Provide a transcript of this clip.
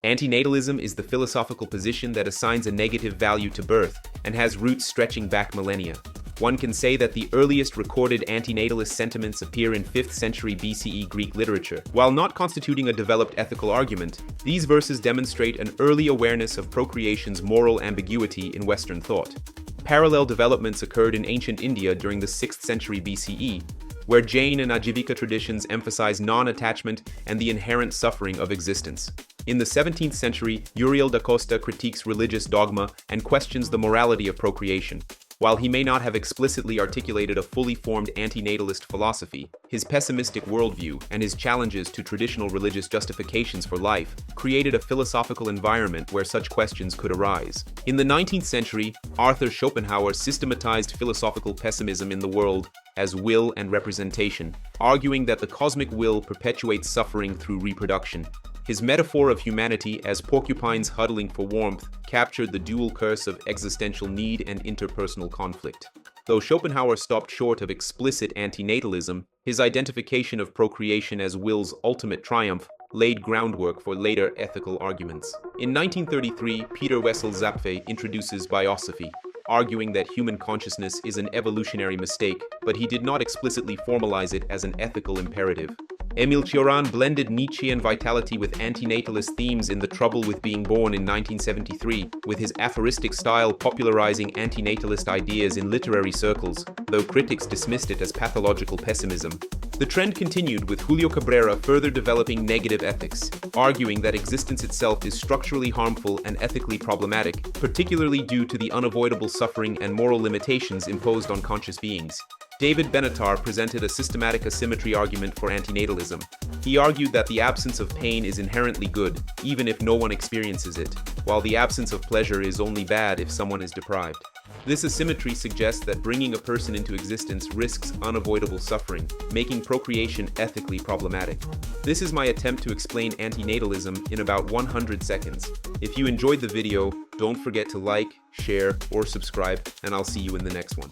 Antinatalism is the philosophical position that assigns a negative value to birth and has roots stretching back millennia. One can say that the earliest recorded antinatalist sentiments appear in 5th century BCE Greek literature. While not constituting a developed ethical argument, these verses demonstrate an early awareness of procreation's moral ambiguity in Western thought. Parallel developments occurred in ancient India during the 6th century BCE, where Jain and Ajivika traditions emphasize non-attachment and the inherent suffering of existence. In the 17th century, Uriel da Costa critiques religious dogma and questions the morality of procreation. While he may not have explicitly articulated a fully formed antinatalist philosophy, his pessimistic worldview and his challenges to traditional religious justifications for life created a philosophical environment where such questions could arise. In the 19th century, Arthur Schopenhauer systematized philosophical pessimism in the world as will and representation, arguing that the cosmic will perpetuates suffering through reproduction. His metaphor of humanity as porcupines huddling for warmth captured the dual curse of existential need and interpersonal conflict. Though Schopenhauer stopped short of explicit antinatalism, his identification of procreation as will's ultimate triumph laid groundwork for later ethical arguments. In 1933, Peter Wessel Zapffe introduces biosophy, arguing that human consciousness is an evolutionary mistake, but he did not explicitly formalize it as an ethical imperative. Emil Cioran blended Nietzschean vitality with antinatalist themes in The Trouble with Being Born in 1973, with his aphoristic style popularizing antinatalist ideas in literary circles, though critics dismissed it as pathological pessimism. The trend continued with Julio Cabrera further developing negative ethics, arguing that existence itself is structurally harmful and ethically problematic, particularly due to the unavoidable suffering and moral limitations imposed on conscious beings. David Benatar presented a systematic asymmetry argument for antinatalism. He argued that the absence of pain is inherently good, even if no one experiences it, while the absence of pleasure is only bad if someone is deprived. This asymmetry suggests that bringing a person into existence risks unavoidable suffering, making procreation ethically problematic. This is my attempt to explain antinatalism in about 100 seconds. If you enjoyed the video, don't forget to like, share, or subscribe, and I'll see you in the next one.